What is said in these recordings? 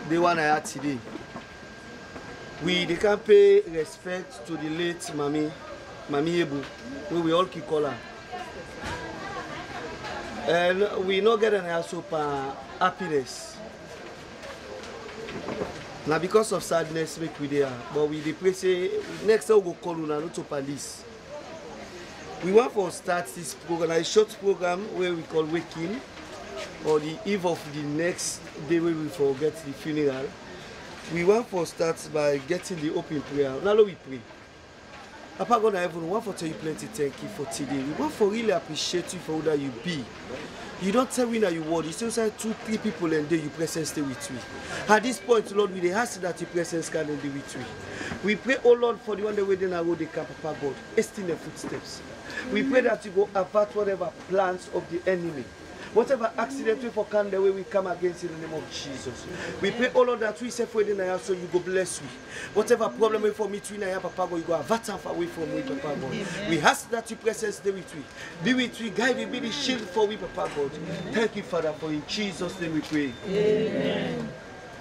the one I had today. They can pay respect to the late Mami Ebu, where we all keep call her. And we not get an also happiness. Now because of sadness make we there, but we pray say next time we go call una not to police. We want to start this program, a short program where we call Waking, or the eve of the next day where we forget the funeral. We want to start by getting the open prayer. Now we pray. Papa God in heaven, we want to tell you plenty thank you for today. We want to really appreciate you for who that you be. You don't tell me that you word. You still say 2-3 people and then you presence stay with me. At this point, Lord, we ask that your presence can be with me. We pray, oh Lord, for the one that waiting and the camp, Papa God, hasten their footsteps. We pray that you go avert whatever plans of the enemy. Whatever accident we for come the way we come against in the name of Jesus. We pray, oh Lord, that we say for the so you go bless me. Whatever problem we for me to in Papa God, you go avert away from me, Papa God. We ask that your presence stay with me. Be with me, guide me, be the shield for me, Papa God. Thank you, Father, for in Jesus' name we pray. Amen.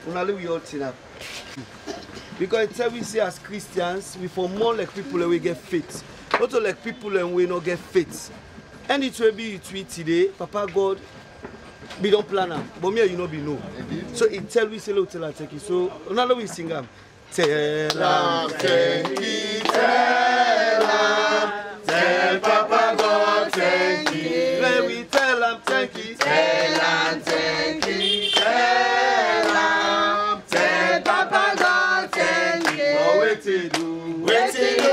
We all turn up. Because it's we say as Christians, we for more like people and we get faith. Not like people and we not get faith. And it will be tweet today, Papa God, we don't plan them, but me you know be no. So it tell we say lo tell thank you. So now we sing them. Tell thank you, tell Papa God thank you. Let we tell them thank you, tell thank you, tell Papa God thank you. Oh wait till do, wait till do.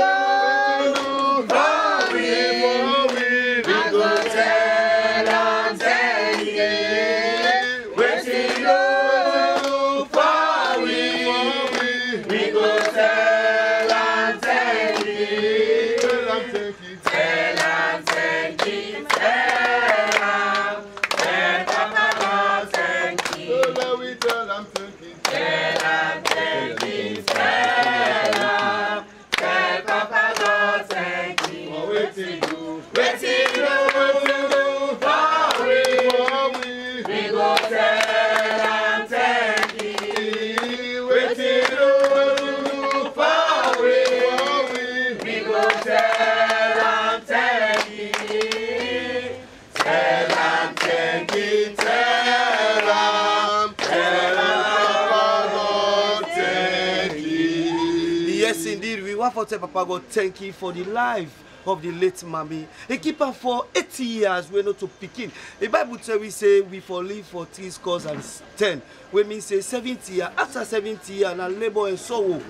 For Papa God, thank you for the life of the late Mami. He keep her for 80 years. We're not to picking. The Bible tells we say we for live for 3 scores and 10. We mean say 70 years. After 70 years, and labor and sorrow,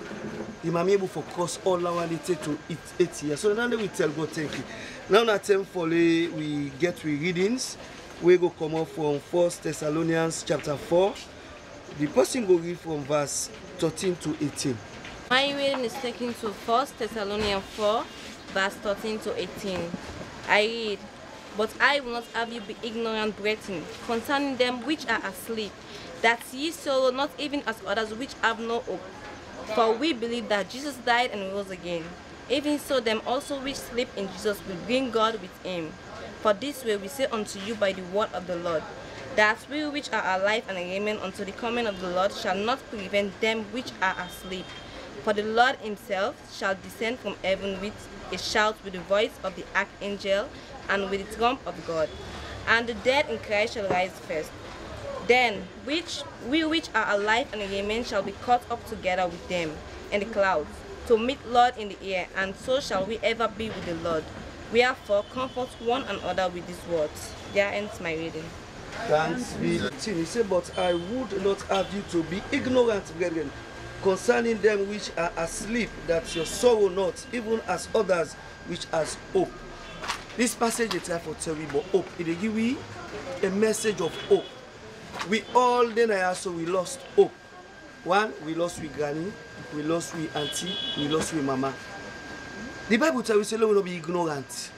the Mami able for cost all our take to 8 years. So now we tell God thank you. Now that time for we get readings. We go come up from 1 Thessalonians chapter 4. The person go read from verse 13 to 18. My reading is taken to 1 Thessalonians 4, verse 13 to 18. I read, "But I will not have you be ignorant, brethren, concerning them which are asleep, that ye sorrow not even as others which have no hope. For we believe that Jesus died and rose again. Even so them also which sleep in Jesus will bring God with him. For this way we say unto you by the word of the Lord, that we which are alive and remain unto the coming of the Lord shall not prevent them which are asleep. For the Lord himself shall descend from heaven with a shout, with the voice of the archangel, and with the trump of God. And the dead in Christ shall rise first. Then we which are alive and remain shall be caught up together with them in the clouds, to meet Lord in the air, and so shall we ever be with the Lord. Wherefore comfort one another with these words." There ends my reading. Thanks be to him. He said, "But I would not have you to be ignorant, brethren, concerning them which are asleep, that your sorrow not, even as others which has hope." This passage is try for tell you about hope. It give we a message of hope. We all then also we lost hope. One, we lost with granny, we lost with auntie, we lost with mama. The Bible tells us we will not be ignorant.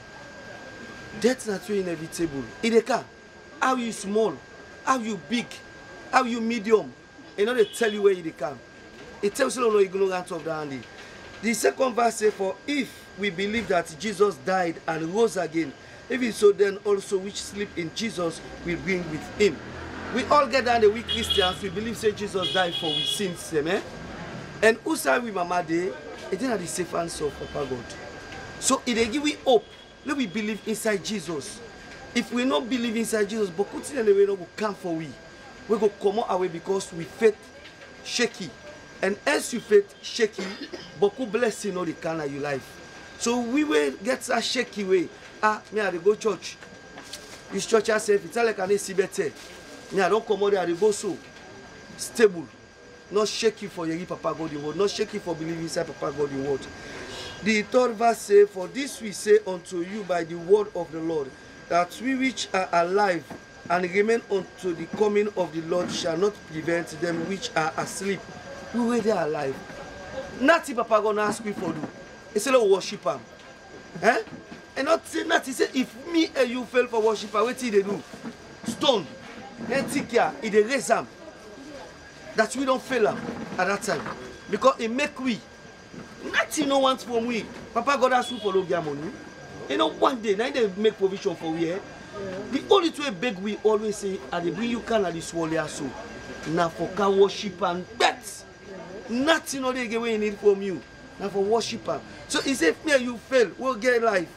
That's not inevitable. In the car, how you small, how you big, how you medium, and not they tell you where you come. It tells you no ignorant of the handy. The second verse says, "For if we believe that Jesus died and rose again, even so then also which sleep in Jesus will bring with him." We all get down there, we Christians, we believe say Jesus died for we sins, amen? And who say we mama day, it didn't have the safe answer of Papa God. So if they give we hope, let we believe inside Jesus. If we not believe inside Jesus, but continue we not go come for we go come out away because we faith shaky. And as you faith shaky, but blessing all the kind of your life. So we will get that shaky way. Me I go church. This church herself, it's like an AC better. Me I don't come out there, I go so stable. Not shaky for your Papa God in word, not shaky for believing inside Papa God in word. The third verse says, for this we say unto you by the word of the Lord, that we which are alive and remain unto the coming of the Lord shall not prevent them which are asleep. We were there alive. Nothing Papa God ask we for do. He said, worship him. Eh? And not say nothing. He said, if me and you fail for worship, what did they do? Stone. Then take care. He dey raise them. That we don't fail at that time. Because it make we. Nothing no wants from we. Papa God ask you for no money. You know, one day, now they make provision for we. The only way beg we always say, I they bring you can at this wall so. Now for can worship and bet. Nothing no they get away need from you. Now for worship. So he said, me and you fail, we'll get life.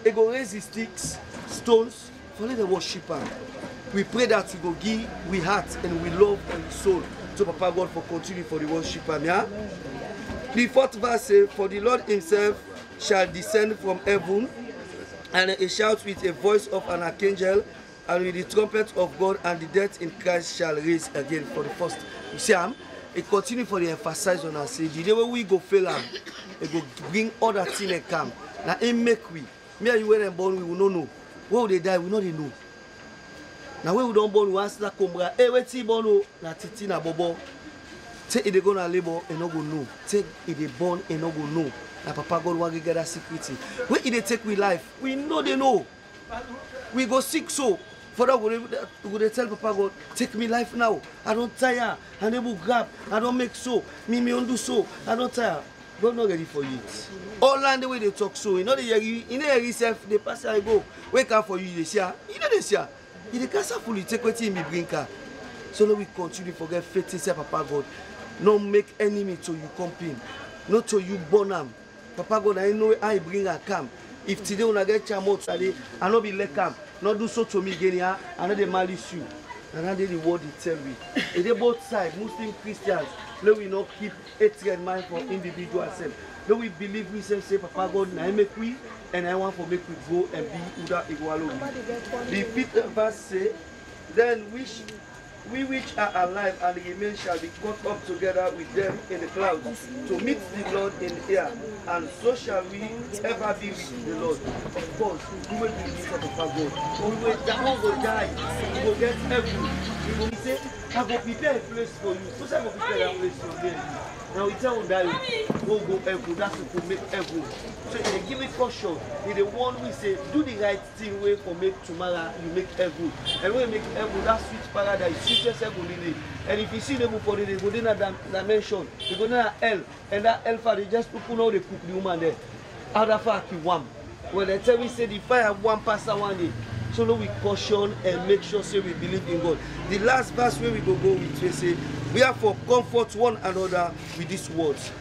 They go raise the sticks, stones, for let the worshiper. We pray that we go give we heart and we love and soul to Papa God for continue for the worshiper. Yeah? The fourth verse says, for the Lord himself shall descend from heaven, and he shouts with a voice of an archangel, and with the trumpet of God, and the dead in Christ shall raise again. For the first. You see, it continue for the emphasize on us. Say, the day when we go fail it go bring other things and come. Now it make we. Me and you when born, we will not know. When they die, we know they know. Now when we don't born, we ask that combra, hey, wait till born, na titi na bobo. Take it they go na labor and not go know. Take it they born and not go know. Now Papa God want to get that security. When they take we life, we know they know. We go sick so. For that, we go tell Papa God, take me life now. I don't tire. I never grab. I don't make so. Me don't do so. I don't tire. God not ready for it. All land the way they talk so. You know the yourself, they pass I go. Wake up for you this year. You know this year. You the cancer fully take what me bring car. So now we continue to forget faith inside Papa God. No make enemy to you company. Not to you born them. Papa God, I know I bring a camp. If today when I get your mouth today, I not be let camp. Not do so to me again here. I know they malice you. And I did the word they tell me. If they both sides, Muslim, Christians, let we not keep hatred in mind for individual self. Let we believe we say Papa God, I make we, and I want to make we go and be Uda Igualo. The fifth verse say, then we which are alive and remain shall be caught up together with them in the clouds to meet the Lord in the air, and so shall we ever be with the Lord. Of course, we will be with Papa God. We will die. We will get heaven. We will say, I will prepare a place for you. Who's I will prepare a place for you? Now we tell them that we'll go heaven. That's what will make heaven. So they give it caution. In the one we say, do the right thing way for make tomorrow you make heaven. And when you make heaven, that sweet paradise, sweetest heaven in it. And if you see them for it, they go in that dimension. They go in that hell. And that hellfire, they just put how they cook the woman there. How the fuck you want. When they tell me say the fire one pastor one day. So now we caution and make sure say we believe in God. The last verse where we go with, we say, we have for comfort one another with these words.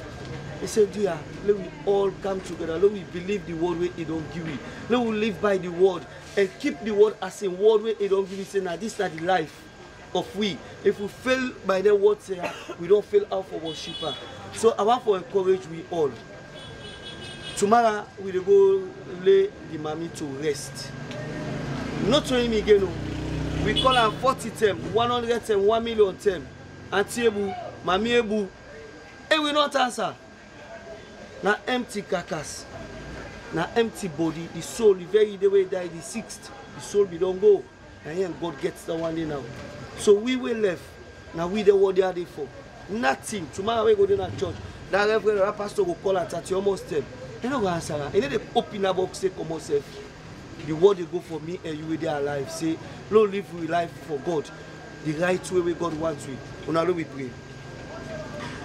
He said, dear, let we all come together. Let we believe the word where it don't give it. Let we live by the word and keep the word as a word where it don't give it. Say, now this is not the life of we. If we fail by the word, say, we don't fail out for worshiper. So I want to encourage we all. Tomorrow we will go lay the mommy to rest. Not to him again. We call her 40 term, 100 term, 1 million term. Auntie Ebu, Mami Ebu. And we not answer. Now empty carcass. Now empty body. The soul, the very day we die, the 6th. The soul we don't go. And then God gets the one day now. So we will left. Now we the what they are there for. Nothing. Tomorrow we go to that church. That reverend that pastor will call at almost 10. They don't go answer. And then they open a box, say, come on, self. The word they go for me and you will there alive. Say, Lord, live with life for God. The right way where God wants we. Now we pray.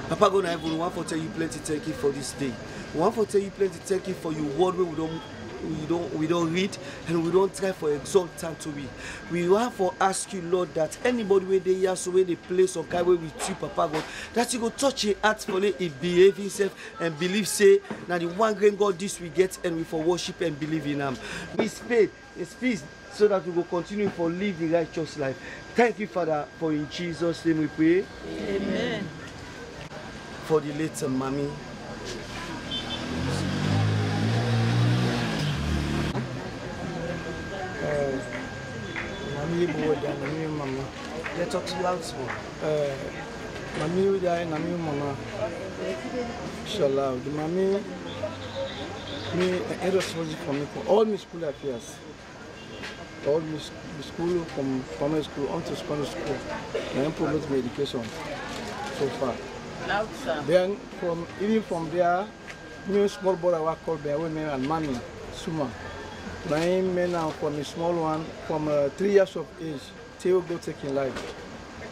Papa God in heaven, we want to tell you plenty thank you for this day. We want to tell you plenty thank you for your word where we don't we don't read, and we don't try for exultant to be. We want to ask you, Lord, that anybody where they are so where they play some kind way with you, Papa God, that you go touch your heart for it, behave himself and believe say now the one great God this we get and we for worship and believe in him. We speak his peace so that we will continue for live the righteous life. Thank you, Father, for in Jesus' name we pray. Amen. For the late mommy. Mami boy and Mami mama. They talk to you out small. Mami with I and Mami mama. Inshallah, the Mami me a responsible for me for all my school affairs. All my school from primary school on to secondary school. And promote my education so far. Then even from there, me small boy I work called by women and Mami Suma. My men now from a small one from 3 years of age till go taking life.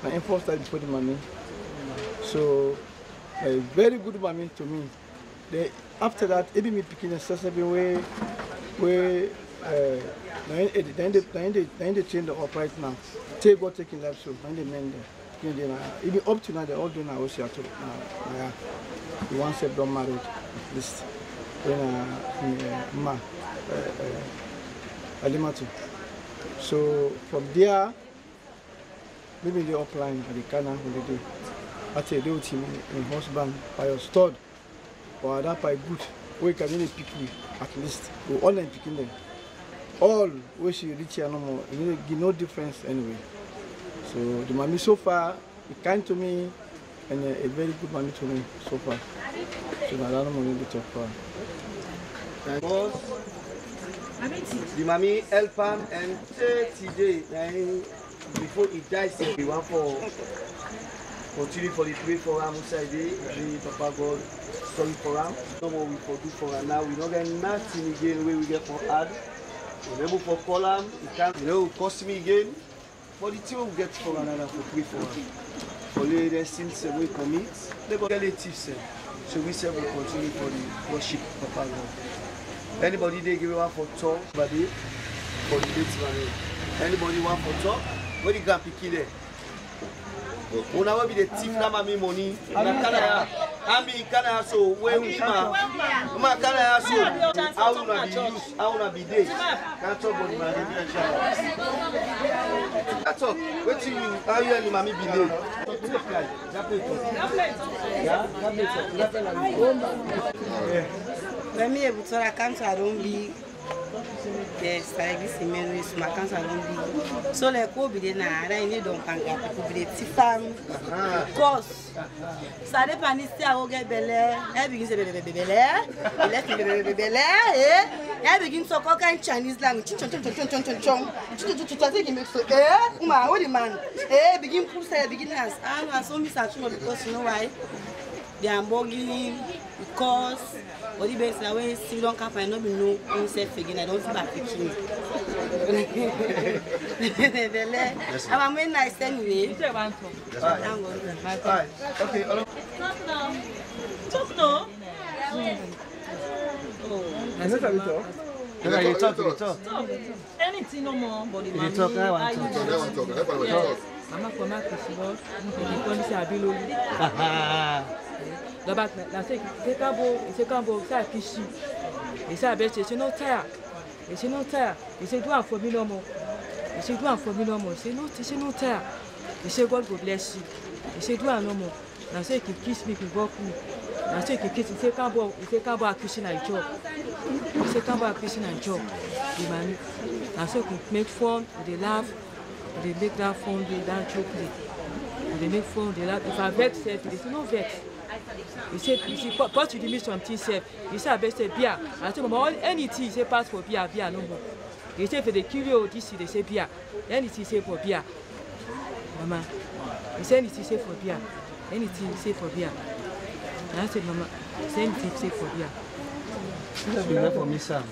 My first time before the mommy. So a very good mommy to me. After that, even me picking a certain way then they change the up right now. Till go taking life so when they men there. Even up to now they all do now also at the one said don't married at least when Alimatu. So from there, maybe the upline at the Kana holiday. At a day team in husband by your stud or that by good. We can really pick me at least. We all like picking them. All where she reach here no more. You give no difference anyway. So the mommy so far, it kind to me and a very good mommy to me so far. So I don't know what to talk about. The mommy help him and 30 days before he dies. We want for continue for the pray for him inside the Papa God sorry for him. No more we for do for him now. We don't get nothing again where we get for add. We never for call him. It can't cost me again. But the thing we get for another for pray for him. For the sins we commit, they go relatives. So we say we continue for the worship Papa God. Anybody they give one for talk, but for the date money. Anybody want for talk? Where the grand picky there? Una will be the thief na mami money. Na kana ya. Ami kana ya so where we ma kana ya so. How una be use? How una be day? Can't talk about money. Can't talk. Wait till you. How you and mami be day? When me able to cancer don't be yes, like this memories my cancer don't be. So like go be there now, I need don't can get people be the tifam. Cause ça dépend si I will get belle. I begin say belle. Let me belle. I begin to talk in Chinese language. Take him so what the man? Begin pull say begin dance. I so miss actually because you know why? They are bugging because what the best now when you don't cap I not be no himself again. I don't see back picking. I'm very nice anyway. Okay. Talk no. You talk. Anything no more, but the man. Talk. I want to talk. Mama for my festival, the police are below. The back, c'est quand vous ça fichu. Et ça baisse, c'est non terre. Et c'est non terre. Et c'est toi en formule normal. Et c'est toi en formule normal. C'est non terre. Et c'est God will bless you. Et c'est toi en normal. Dans ceux qui kiss me, qui beaucoup. Dans ceux qui kiss, c'est quand vous accusez un job. C'est quand vous accusez un job. Dans ceux qui make fun, they laugh. They make that phone, that joke. They make fun, they laugh. If I vex, they say no vex. You see, what you do something safe. You say I best say beer. I say, Mama, anything you say pass for beer no more. You say if they kill you, this they say beer. Anything you say for beer. Mama, you say anything you say for beer. Anything you say for beer. And I said, Mama, say anything you say for beer. This is enough for me, Sam.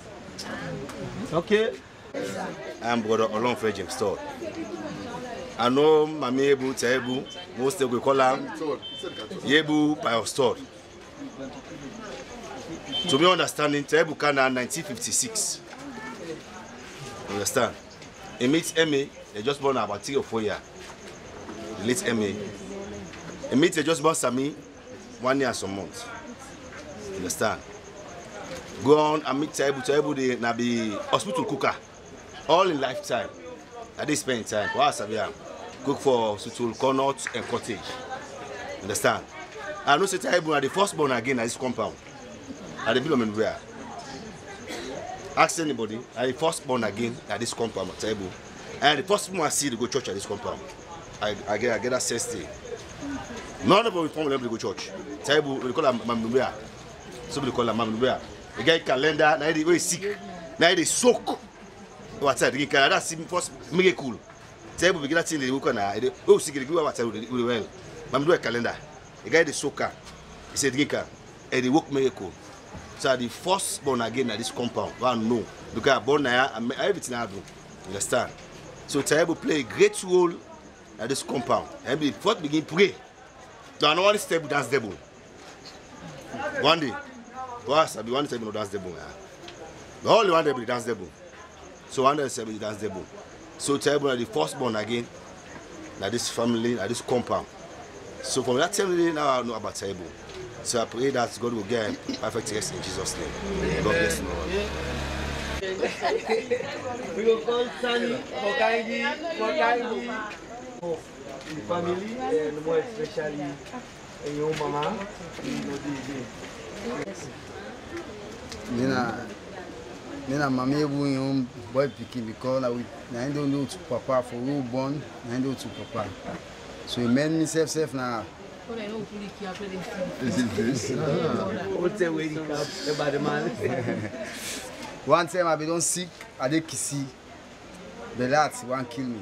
Okay. I'm brother Olonfe James Todd. I know Mami Ebu, Tebu, most of we call him Yebu by our store. To me understanding, Tebu Kana 1956. Understand? He meets Emmy, they just born about 3 or 4 years. The late Emmy. He meets, they just born Sammy, 1 year and some months. Understand? Go on and meet Taibu, they na be hospital cooker. All in lifetime. At this spend time. Cook for hospital, Connaught and cottage. Understand? I know say Taibu are the first born again at this compound. At the Bilomen where. Ask anybody, I the first born again at this compound at Taibu. And the first one I see to go church at this compound. I get that sense day. None of them will to go church. Taibu, we call her Mamnuea. Somebody call her Mamnuea. The guy calendar, now they sick. Now they soak. What's that? The Canada seems first miracle. Taibu begin that thing they work on. Oh, sick. They go over Taibu really well. Mamnuea calendar. The guy the soaker. He said, "Drinker, and they work miracle." So the first born again at this compound. One no, because I born there and everything I do. Understand? So Taibu play a great role at this compound. And the first begin pray. So I know one step dance devil. One day, boss, I be one step no dance devil. The only one devil dance devil. So one day step dance devil. So Taibu are the first born again at this family, at this compound. So from that time now I know about Taibu. So I pray that God will get perfect rest in Jesus' name. God bless you. We will call Sunny Mokangi, the family, and more especially your mama. Nina mama ebu yon boy pikin because I don't know to papa for who born, I don't know to papa. So he made me self now. One time I be done sick, I did kissy. The lads want kill me.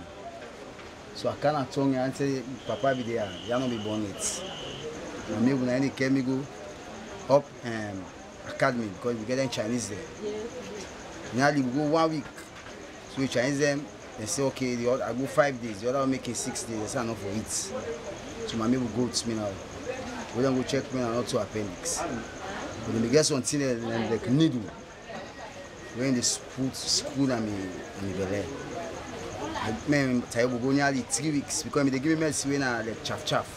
So I cannot tell you and say, Papa be there, you not be born it. And maybe when I came, me go up academy because we get Chinese there. Nearly we go 1 week. So we Chinese them, they say, okay, I go 5 days, the other one making 6 days, they say enough for it. So my mate will go to me now. We don't go check me and not to appendix. But they get something like needle. When they put school and me belly. Man, Taibu go nearly 3 weeks because they give me medicine when I like chaff.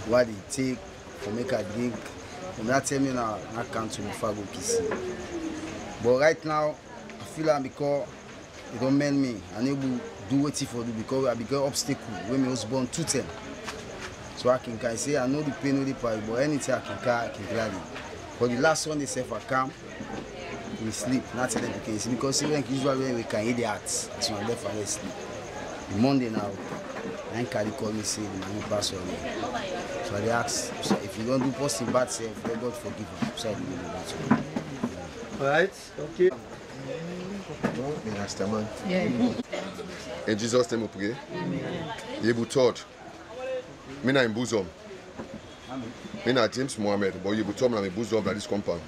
What they take for make a drink. From that time now, I can't to go PC. But right now, I feel like because they don't mend me, I need to do what for do because I become obstacle when I was born 210. So I can say I know the pain of the part, but anything I can gladly. But the last one they say if I come, we sleep, not tell them because usually we can eat the arts, so I left and sleep. The Monday now, I can't call me say the money pass on me. So they ask, so if you don't do posting bad self, let God forgive you. So I do that. Alright, okay. In Jesus' name we pray. You be taught. Me na in bosom. Me na James Mohammed, but you be taught na me bosom na this compound.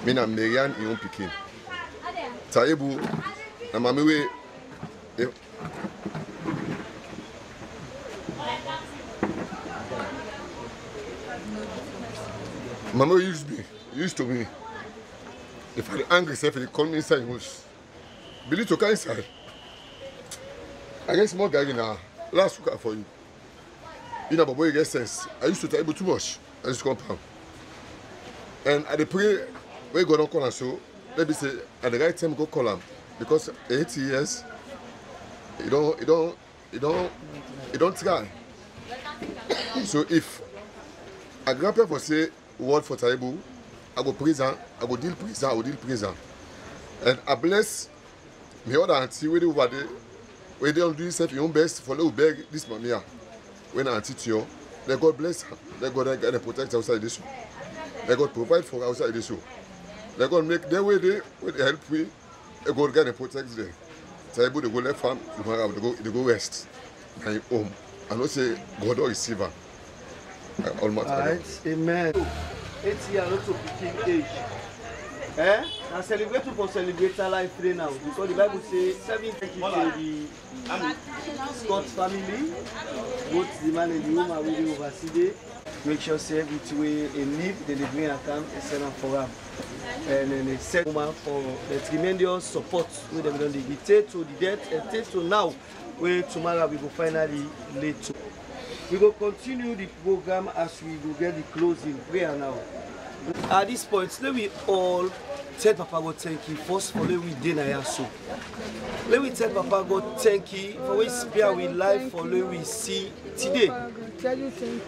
Me na Marian Iyon Pikin. Taibu na mami we. Mama used to me. If I angry self, they call me inside the house. Believe to come inside. I get small guy now. Last week for you. You know, but boy, you get sense. I used to tell you too much. I just compound. And at the pray, when God don't call and so, let me say at the right time go call him because 80 years, you don't try. So if a grandpa for say word for Taibu, I go prison, I go deal prison. And I bless my other auntie where they over there, where they don't do yourself your own best for little beg this money. When auntie to you, let God bless her, let God get and protect outside this show. Let God provide for outside this show. Let God make their way there, where they help me, let God get and protect them. Taibu they go left farm, they go west, and home. And not say God or receiver. Alright, amen. 8 years not to begin age. Now celebrate for celebrate life today now because the Bible says 7 the Scott family, both the man and the woman will oversee it. Make sure say every way they live, they bring a camp and send them for them. and then they set woman for the tremendous support with them on the dictate to the death and take to now where tomorrow we go finally late to. We will continue the program as we go get the closing prayer now. At this point, let me all tell Papa God thank you first for let we deny so. Let me tell Papa God thank you for we spare we life for let we see today. Tell you thank you.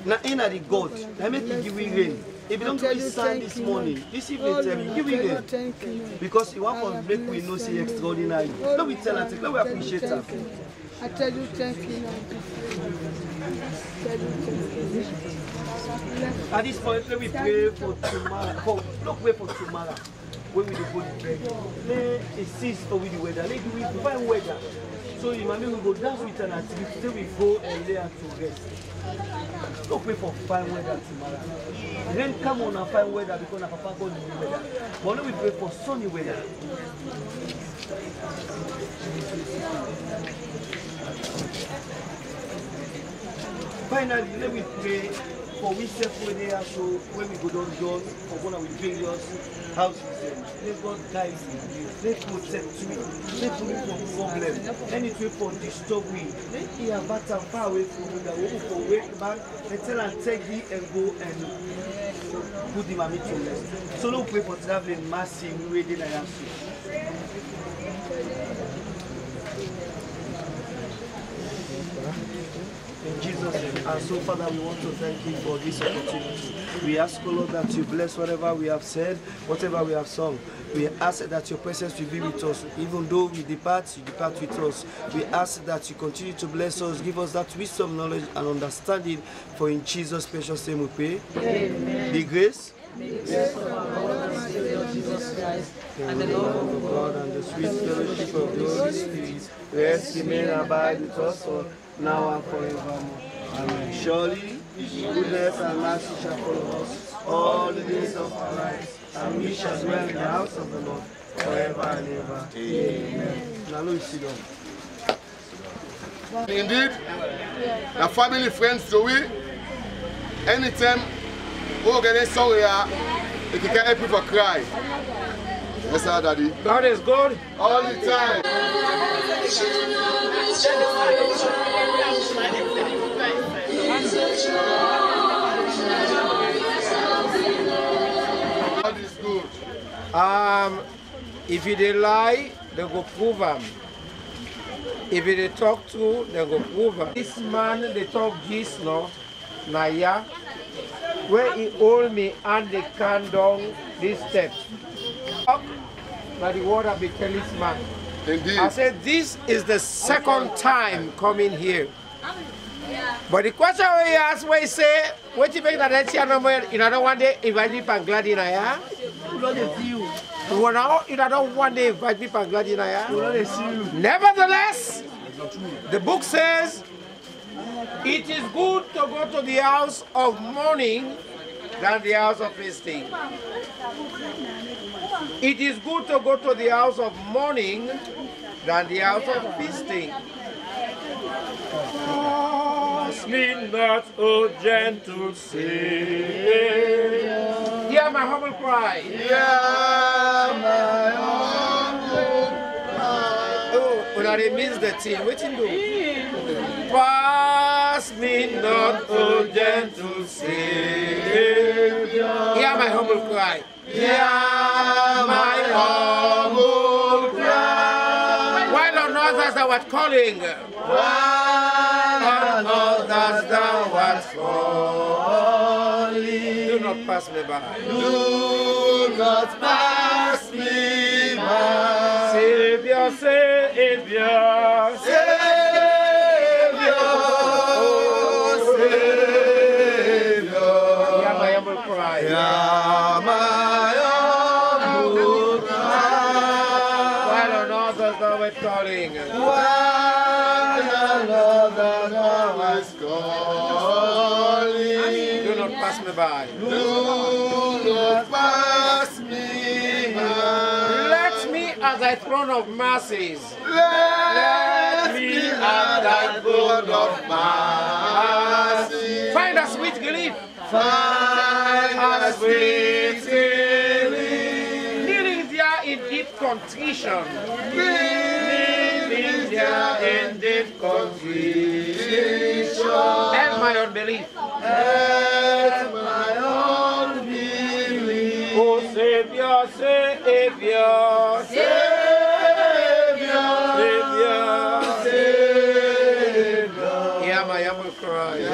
Now in the God, I make you give we rain. If you don't give sun this morning, this evening tell me, give we rain. Because you want to make we know see extraordinary. Let me tell her, let me appreciate her. I tell you thank you. At this point, let me pray for tomorrow. Don't pray for tomorrow. When we go to bed, let it cease with the weather. Let we find weather. So imagine we go dance with an activity till we go and lay to rest. Don't pray for fine weather tomorrow. Then come on and fine weather because our Papa God knows weather. But let we pray for sunny weather. Finally, let me pray for we self weather so when we go down for one of the various houses. Let God guide you. Let protect you. Let protect from problem. Anything for disturb me. Let hear better far away from you that we for wake back and tell and take you and go and put the mommy to rest. So don't pray for traveling mercy. We waiting and answer. In Jesus' name. And so, Father, we want to thank you for this opportunity. We ask, O Lord, that you bless whatever we have said, whatever we have sung. We ask that your presence will be with us. Even though we depart, you depart with us. We ask that you continue to bless us, give us that wisdom, knowledge, and understanding. For in Jesus' precious name we pray. Amen. The grace of our Lord and Savior Jesus Christ, and the love of God, and the sweet fellowship of the Holy Spirit, rest, remain, and abide with us all, now and forevermore. Amen. Surely, goodness and mercy shall follow us all the days of our lives, and we shall dwell in the house of the Lord forever and ever. Amen. Now, let us sit down. Indeed, the family, friends, so we, anytime we get somewhere, it can help people cry. Yes, sir, Daddy. God is good all the time. God is good. If you dey lie, they go prove them. If you dey talk true, they go prove them. This man, they talk this, no? Naya, where he hold me and they can down this step. Now the word of the talisman. Indeed. I said this is the second time coming here. But the question we ask, where he say, what you make that you don't want to invite me for glad in here? You don't want to invite me for glad in here? Nevertheless, the book says, it is good to go to the house of mourning than the house of feasting. It is good to go to the house of mourning than the house of feasting. Ask me not, O gentle Savior. Hear my humble cry. Hear my humble cry. Oh, when I miss the thing, what you do? Pass me not, O gentle Savior. Hear my humble cry. Hear my humble cry. While on others thou art calling. While on others thou art calling. Do not pass me by. Do not pass me by. Savior, Savior. Savior, Savior. Hear my humble cry. Hear my humble cry. While on others thou art calling. While another thou art calling. Do not pass me by. Do not pass me by. Let me at thy throne of mercies. Let me at thy throne of mercy. Find a sweet relief. Find a sweet relief. contrition, leaving their ended contrition. Help my unbelief. Help my unbelief. Oh Savior, Savior, Savior, Savior, Savior. Hear my humble cry. Hear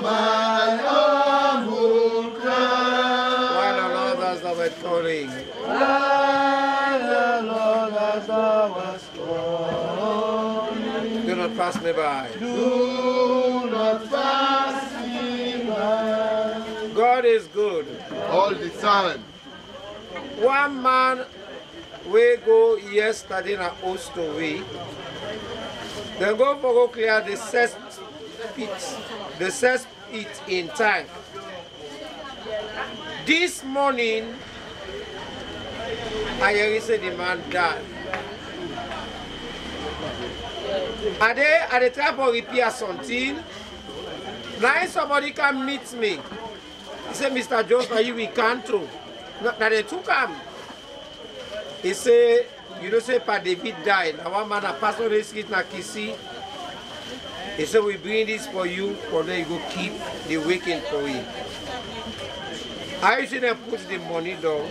my humble cry. While the Lord has thou art calling. While the Lord has thou art calling. Do not pass me by. Do not pass me by. God is good. All the time. One man we go yesterday in a host away. They go clear the cesspit in tank. This morning, I hear say the man died. Are they trying to repair something? Now somebody can meet me. He said, Mr. Jones, now you we can't too. Now they took him. He said, you know, say Pa David died. Now one man a passed on the street na Kisi. He said, we bring this for you, for then you go keep the waking for you. I usually then put the money down.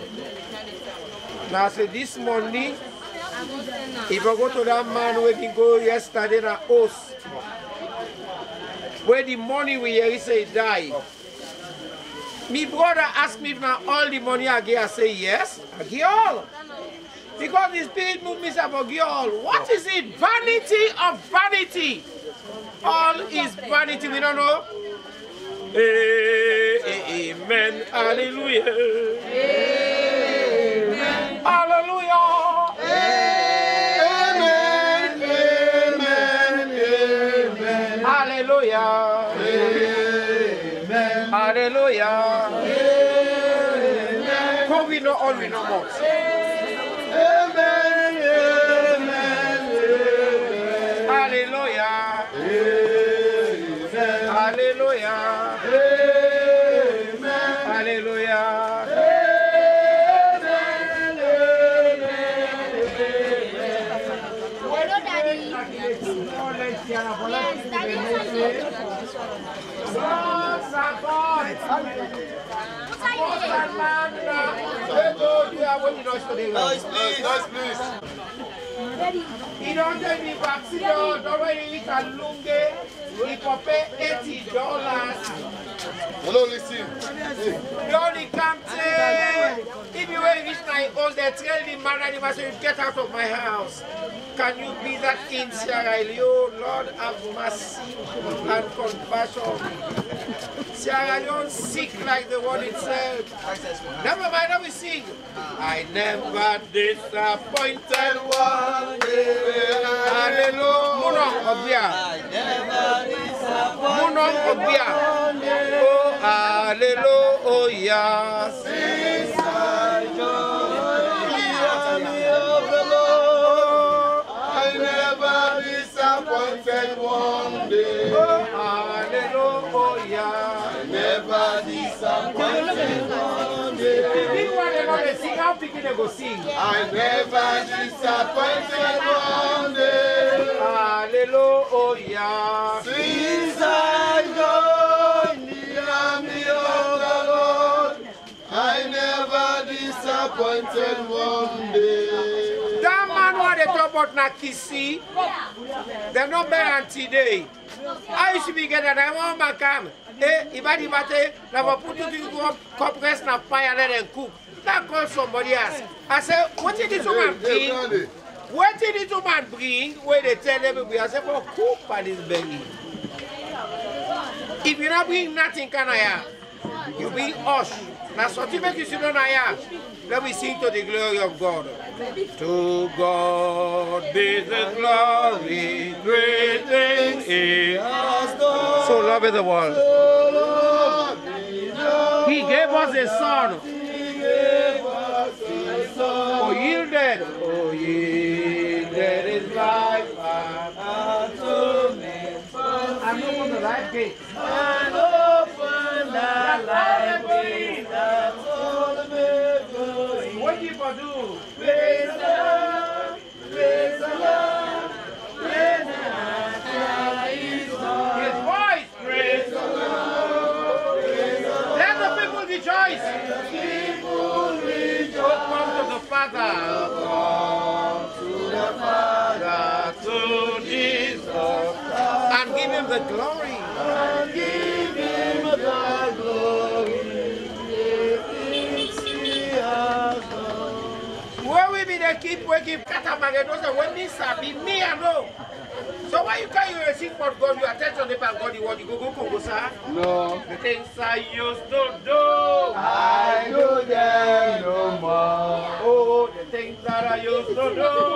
Now I said, this money, if I go to that man where he go yesterday in a house, where the money we hear he say he died. My brother asked me if now all the money I give, I say yes, I give all. Because the spirit moved me, I give all. What is it? Vanity of vanity. All is vanity, we don't know. Amen, hallelujah. Amen. Hallelujah. Amen, amen, amen. Hallelujah. Amen. Hallelujah. Amen. Come we know all we know more. Amen, amen, amen. Hallelujah. Amen. Hallelujah. Amen. Hallelujah. Hello, Daddy. Nice, please. He don't take the vaccine, don't worry, he can lunge, he can pay $80. Hello, listen. The only can't say, if you were reach my house, they tell the man and the man say, get out of my house. Can you be that in Sierra Leone? Lord, have mercy and compassion. Sierra Leone sick like the one itself. Never mind, let me sing. I never disappointed one day. Hallelujah. Munong Obia. I never disappointed Munong Obia. Oh, hallelujah. Since I joined the army of the Lord, I never disappointed one day. Oh, hallelujah. I never disappointed one day. I never disappointed one day. Hallelujah. Since I joined the army of the Lord, I never disappointed one day. That man what they talk about Nakisi, they're not better today. I used to be getting that one man come. If I did now put it to compress na fire let them cook. That call somebody else. I said, what did this woman bring? What did this woman bring? Where they tell everybody, I said, for cook for this baby. If you not bring nothing, can I have? You bring us. Now, so to make you sit on here, let me sing to the glory of God. To God be the glory, great things He has done. So love is the world. He gave us a son. Oh, yielded His life and atonement. And open the life gate. And open the life gate. That's all the way. What do you do? Father. Come to the Father, to Jesus, and give him the glory. And give him the glory. Where we be they keep working Katamagadosa when this be me and no. So why you can't receive for God, you attend to the God, you want to go, sir? No. The things I used to do, I do them no more. Oh, the things that I used to do,